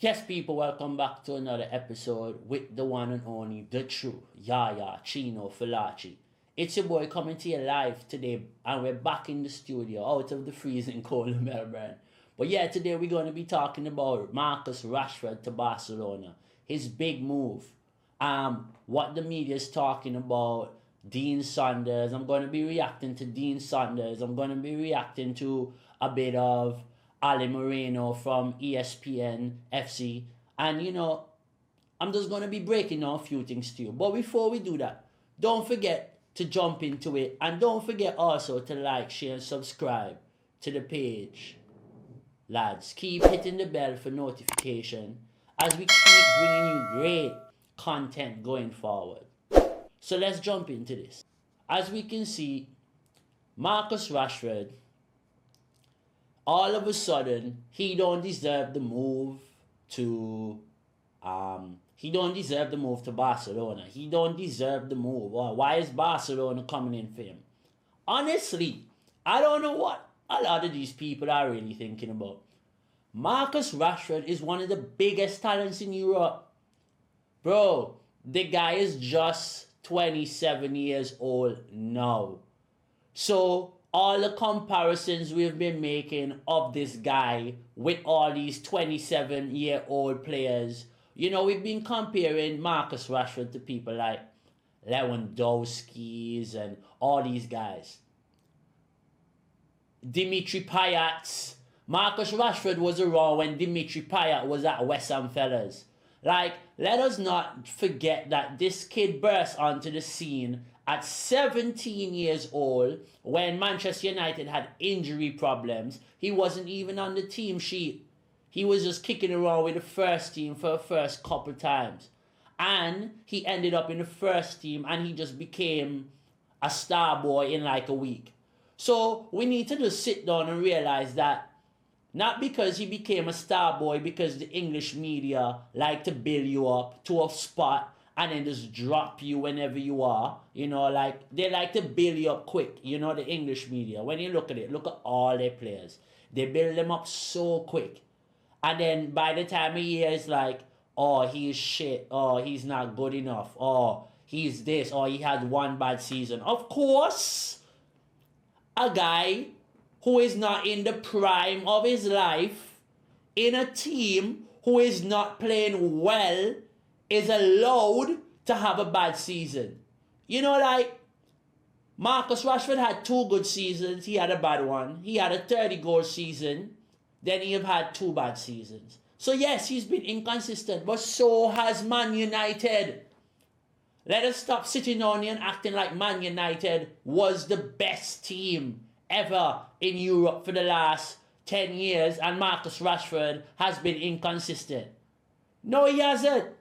Yes, people, welcome back to another episode with the one and only, the true Yaya Chino Falaci. It's your boy coming to you live today, and we're back in the studio out of the freezing cold in Melbourne. But yeah, today we're going to be talking about Marcus Rashford to Barcelona, his big move, what the media is talking about, Dean Saunders. I'm going to be reacting to Dean Saunders. I'm going to be reacting to a bit of Ale Moreno from ESPN FC. And I'm just going to be breaking down a few things to you. But before we do that, don't forget to jump into it. And don't forget also to like, share, and subscribe to the page. Lads, keep hitting the bell for notification as we keep bringing you great content going forward. So let's jump into this. As we can see, Marcus Rashford, all of a sudden, he don't deserve the move to Barcelona. He don't deserve the move. Why is Barcelona coming in for him? Honestly, I don't know what a lot of these people are really thinking about. Marcus Rashford is one of the biggest talents in Europe. Bro, the guy is just 27 years old now. So all the comparisons we've been making of this guy with all these 27-year-old players, we've been comparing Marcus Rashford to people like Lewandowski's and all these guys. Dimitri Payet. Marcus Rashford was around when Dimitri Payet was at West Ham, fellas. Let us not forget that this kid burst onto the scene at 17 years old when Manchester United had injury problems. He wasn't even on the team sheet. He was just kicking around with the first team for the first couple times. And he ended up in the first team and he just became a star boy in like a week. So we need to just sit down and realize that not because he became a star boy because the English media like to build you up to a spot and then just drop you whenever you are. They like to build you up quick. The English media. When you look at it, look at all their players. They build them up so quick. And then by the time a year is like, oh, he's shit. Oh, he's not good enough. Oh, he's this. Oh, he had one bad season. Of course, a guy who is not in the prime of his life in a team who is not playing well is allowed to have a bad season. Marcus Rashford had 2 good seasons. He had a bad one. He had a 30-goal season. Then he have had 2 bad seasons. So yes, he's been inconsistent, but so has Man United. Let us stop sitting on here and acting like Man United was the best team ever in Europe for the last 10 years and Marcus Rashford has been inconsistent. No, he hasn't.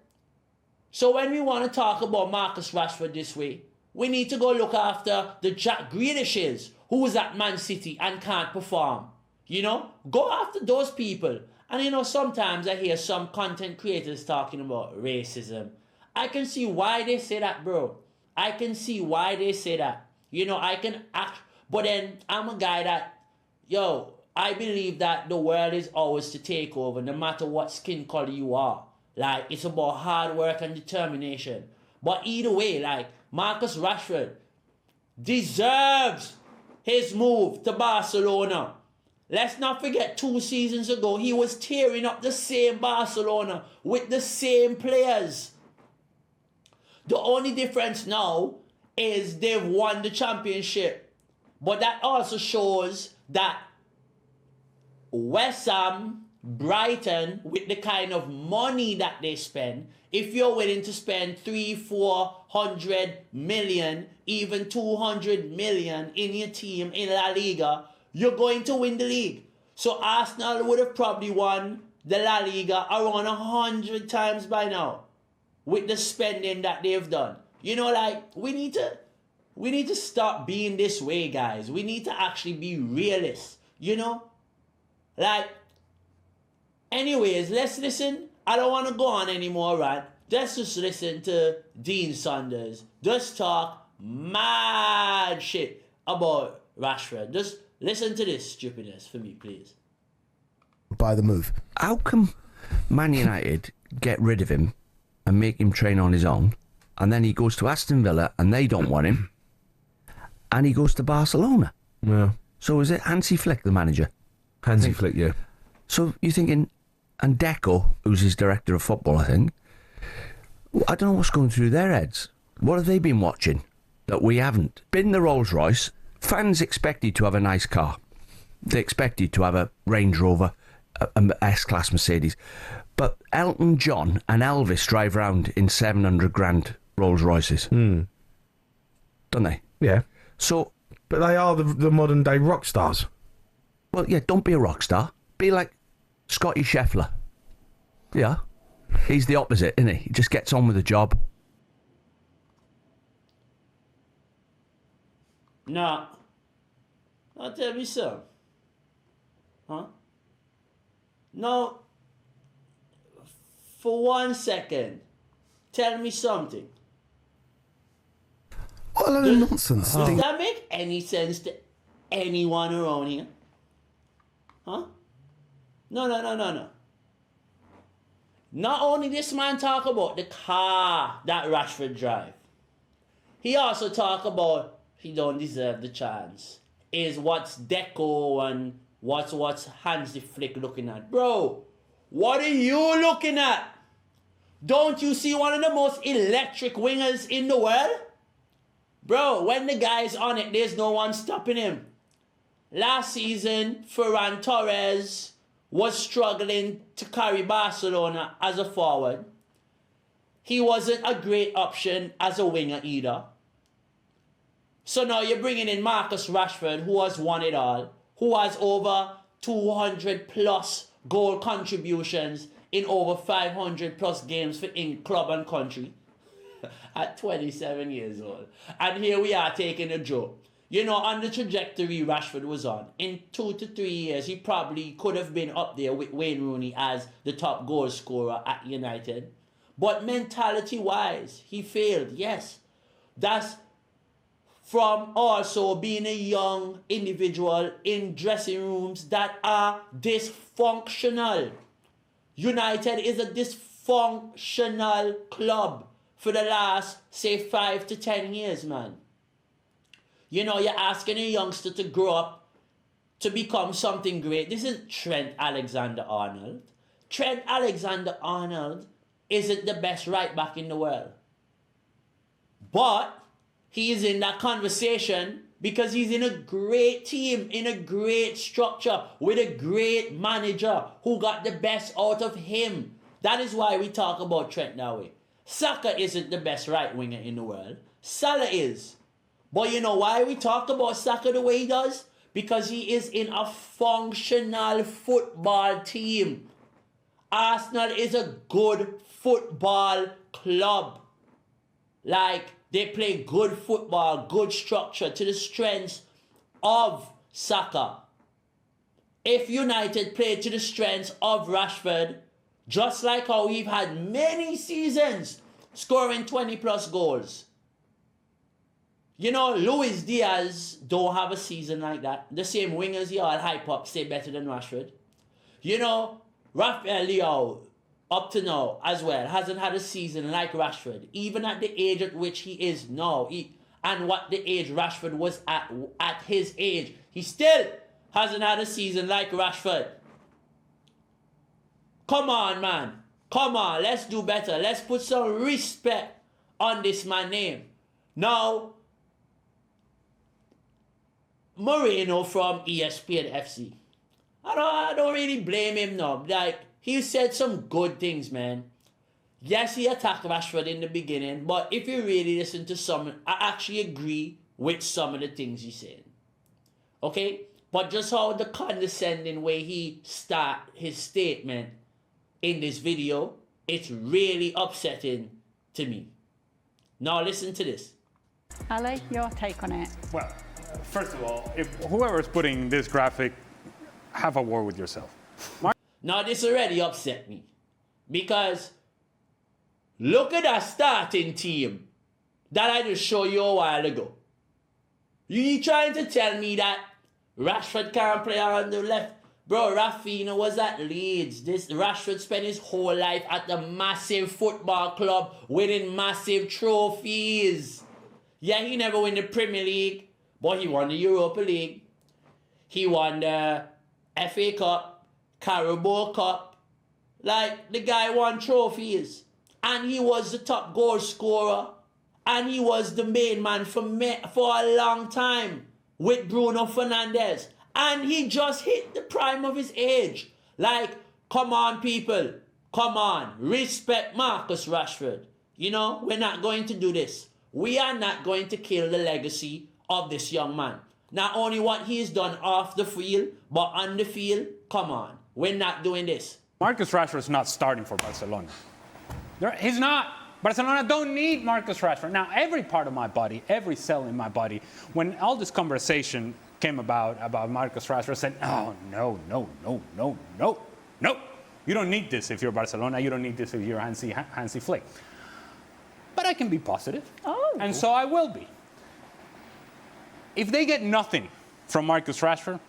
So when we want to talk about Marcus Rashford this way, we need to go look after the Jack Grealishes who's at Man City and can't perform. Go after those people. And sometimes I hear some content creators talking about racism. I can see why they say that, bro. I can see why they say that. I can act. But then I'm a guy that, I believe that the world is always to take over no matter what skin color you are. It's about hard work and determination. But either way, Marcus Rashford deserves his move to Barcelona. Let's not forget 2 seasons ago, he was tearing up the same Barcelona with the same players. The only difference now is they've won the championship. But that also shows that West Ham, Brighton, with the kind of money that they spend, if you're willing to spend 300-400 million, even 200 million in your team in La Liga, you're going to win the league. So Arsenal would have probably won the La Liga around 100 times by now with the spending that they've done. We need to stop being this way, guys. We need to actually be realists, Anyways, let's listen. I don't want to go on anymore, right? Let's just listen to Dean Saunders. Just talk mad shit about Rashford. Just listen to this stupidness for me, please. By the move. How come Man United get rid of him and make him train on his own, and then he goes to Aston Villa and they don't want him, and he goes to Barcelona. Yeah. So is it Hansi Flick, the manager? Hansi Flick, yeah. So you're thinking, and Deco, who's his director of football, I think, I don't know what's going through their heads. What have they been watching that we haven't? Bin the Rolls Royce. Fans expect you to have a nice car. They expect you to have a Range Rover, an S-Class Mercedes. But Elton John and Elvis drive around in 700 grand Rolls Royces. Don't they? Yeah. So, but they are the modern day rock stars. well, yeah, don't be a rock star. Be like Scotty Scheffler. Yeah. He's the opposite, isn't he? He just gets on with the job. No. Now tell me so. Huh? No. For 1 second, tell me something. What a load of nonsense. Does that make any sense to anyone around here? Huh? No. Not only this man talk about the car that Rashford drive, he also talk about he don't deserve the chance. Is what's Deco and what's Hansi Flick looking at. Bro, what are you looking at? Don't you see one of the most electric wingers in the world? Bro, when the guy's on it, there's no one stopping him. Last season, Ferran Torres was struggling to carry Barcelona as a forward. He wasn't a great option as a winger either. So now you're bringing in Marcus Rashford, who has won it all, who has over 200 plus goal contributions in over 500 plus games for in club and country at 27 years old. And here we are taking a joke. You know, on the trajectory Rashford was on, in 2 to 3 years, he probably could have been up there with Wayne Rooney as the top goal scorer at United. But mentality-wise, he failed, yes. That's from also being a young individual in dressing rooms that are dysfunctional. United is a dysfunctional club for the last, say, 5 to 10 years, man. You know, you're asking a youngster to grow up to become something great. This is Trent Alexander-Arnold. Trent Alexander-Arnold isn't the best right back in the world. But he is in that conversation because he's in a great team, in a great structure, with a great manager who got the best out of him. That is why we talk about Trent that way. Saka isn't the best right winger in the world. Salah is. But you know why we talk about Saka the way he does? Because he is in a functional football team. Arsenal is a good football club. Like, they play good football, good structure to the strengths of Saka. If United played to the strengths of Rashford, just like how we've had many seasons scoring 20 plus goals. You know, Luis Diaz don't have a season like that. The same wingers y'all hype up say better than Rashford. You know, Rafael Leao, up to now as well, hasn't had a season like Rashford. Even at the age at which he is now, and what the age Rashford was at his age, he still hasn't had a season like Rashford. Come on, man. Come on, let's do better. Let's put some respect on this man's name. Now, Moreno from ESPN FC. I don't really blame him now. Like, he said some good things, man. Yes, he attacked Rashford in the beginning, but if you really listen to some, I actually agree with some of the things he's saying. Okay? But just how the condescending way he start his statement in this video, it's really upsetting to me. Now listen to this. Ali, your take on it? Well, first of all, if whoever's putting this graphic, have a war with yourself. Now this already upset me. Because look at that starting team that I just showed you a while ago. You trying to tell me that Rashford can't play on the left? Bro, Rafinha was at Leeds. This Rashford spent his whole life at the massive football club winning massive trophies. Yeah, he never won the Premier League, but he won the Europa League. He won the FA Cup, Carabao Cup. Like, the guy won trophies. And he was the top goal scorer. And he was the main man for a long time with Bruno Fernandes. And he just hit the prime of his age. Like, come on, people. Come on. Respect Marcus Rashford. You know, we're not going to do this. We are not going to kill the legacy of this young man. Not only what he's done off the field, but on the field, come on. We're not doing this. Marcus Rashford is not starting for Barcelona. He's not. Barcelona don't need Marcus Rashford. Now, every part of my body, every cell in my body, when all this conversation came about Marcus Rashford, said, oh, no. You don't need this if you're Barcelona. You don't need this if you're Hansi Flick. But I can be positive. Oh. And so I will be. If they get nothing from Marcus Rashford,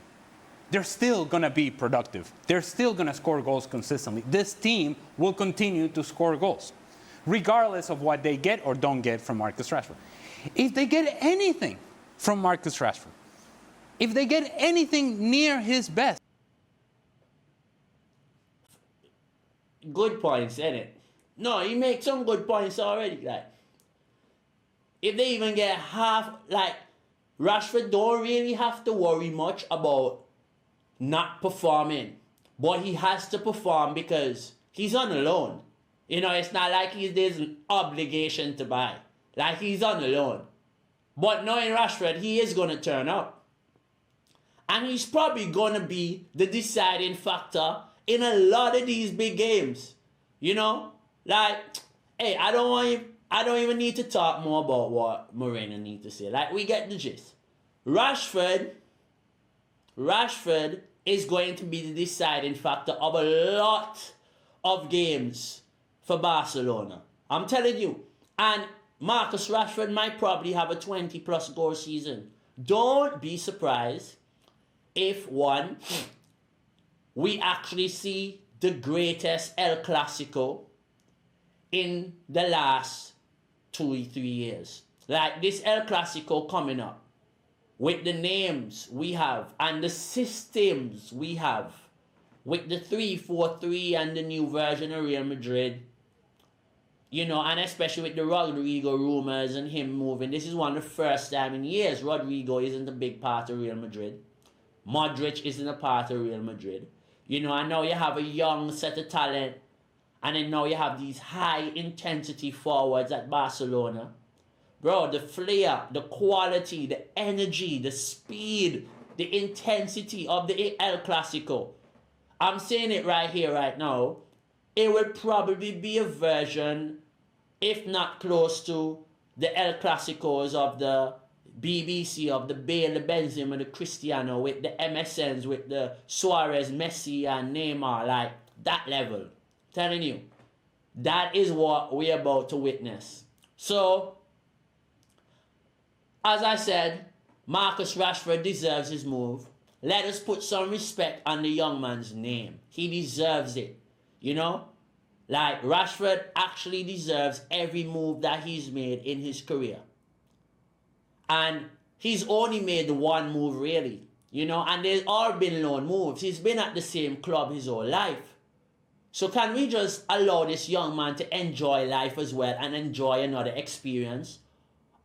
they're still going to be productive. They're still going to score goals consistently. This team will continue to score goals, regardless of what they get or don't get from Marcus Rashford. If they get anything from Marcus Rashford, if they get anything near his best. Good points, innit? No, he makes some good points already. Like, if they even get half, like, Rashford don't really have to worry much about not performing. But he has to perform because he's on a loan. You know, it's not like there's an obligation to buy. Like, he's on a loan. But knowing Rashford, he is going to turn up. And he's probably going to be the deciding factor in a lot of these big games. You know? Like, hey, I don't even need to talk more about what Moreno needs to say. Like, we get the gist. Rashford is going to be the deciding factor of a lot of games for Barcelona. I'm telling you. And Marcus Rashford might probably have a 20-plus goal season. Don't be surprised if, one, we actually see the greatest El Clasico in the last 2-3 years. Like this El Clasico coming up, with the names we have and the systems we have, with the 3-4-3 and the new version of Real Madrid, you know, and especially with the Rodrigo rumors and him moving. This is one of the first time in years Rodrigo isn't a big part of Real Madrid. Modric isn't a part of Real Madrid. You know, and now you have a young set of talent, and then now you have these high-intensity forwards at Barcelona. Bro, the flair, the quality, the energy, the speed, the intensity of the El Clasico. I'm saying it right here, right now. It would probably be a version, if not close to, the El Clasicos of the BBC, of the Bale, the Benzema, the Cristiano, with the MSNs, with the Suarez, Messi, and Neymar. Like, that level. Telling you. That is what we're about to witness. So, as I said, Marcus Rashford deserves his move. Let us put some respect on the young man's name. He deserves it. You know? Like, Rashford actually deserves every move that he's made in his career. And he's only made one move, really. You know? And there's all been loan moves. He's been at the same club his whole life. So can we just allow this young man to enjoy life as well and enjoy another experience?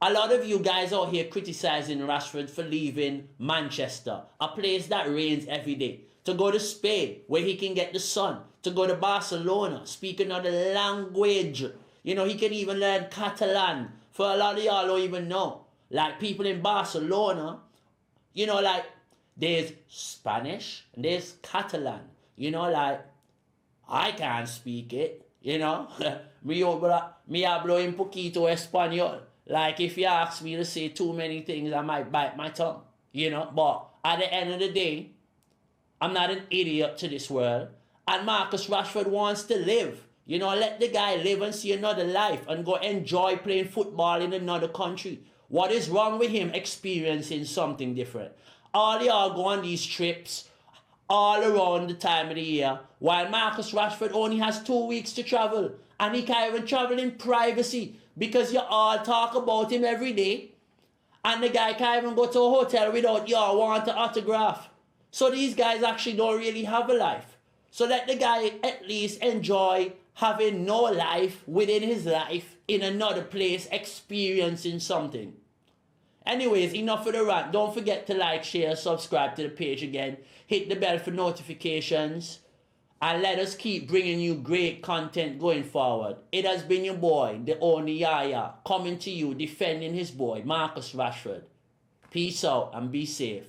A lot of you guys out here criticizing Rashford for leaving Manchester, a place that rains every day, to go to Spain, where he can get the sun, to go to Barcelona, speak another language. You know, he can even learn Catalan. For a lot of y'all don't even know. Like, people in Barcelona, you know, like, there's Spanish and there's Catalan. You know, like, I can't speak it, you know. Me hablo un poquito español. Like, if you ask me to say too many things, I might bite my tongue, you know. But at the end of the day, I'm not an idiot to this world. And Marcus Rashford wants to live. You know, let the guy live and see another life and go enjoy playing football in another country. What is wrong with him experiencing something different? All y'all go on these trips. all around the time of the year, while Marcus Rashford only has 2 weeks to travel. And he can't even travel in privacy because you all talk about him every day. And the guy can't even go to a hotel without y'all want an autograph. So these guys actually don't really have a life. So let the guy at least enjoy having no life within his life in another place, experiencing something. Anyways, enough of the rant. Don't forget to like, share, subscribe to the page again. Hit the bell for notifications. And let us keep bringing you great content going forward. It has been your boy, the only Yaya, coming to you, defending his boy, Marcus Rashford. Peace out and be safe.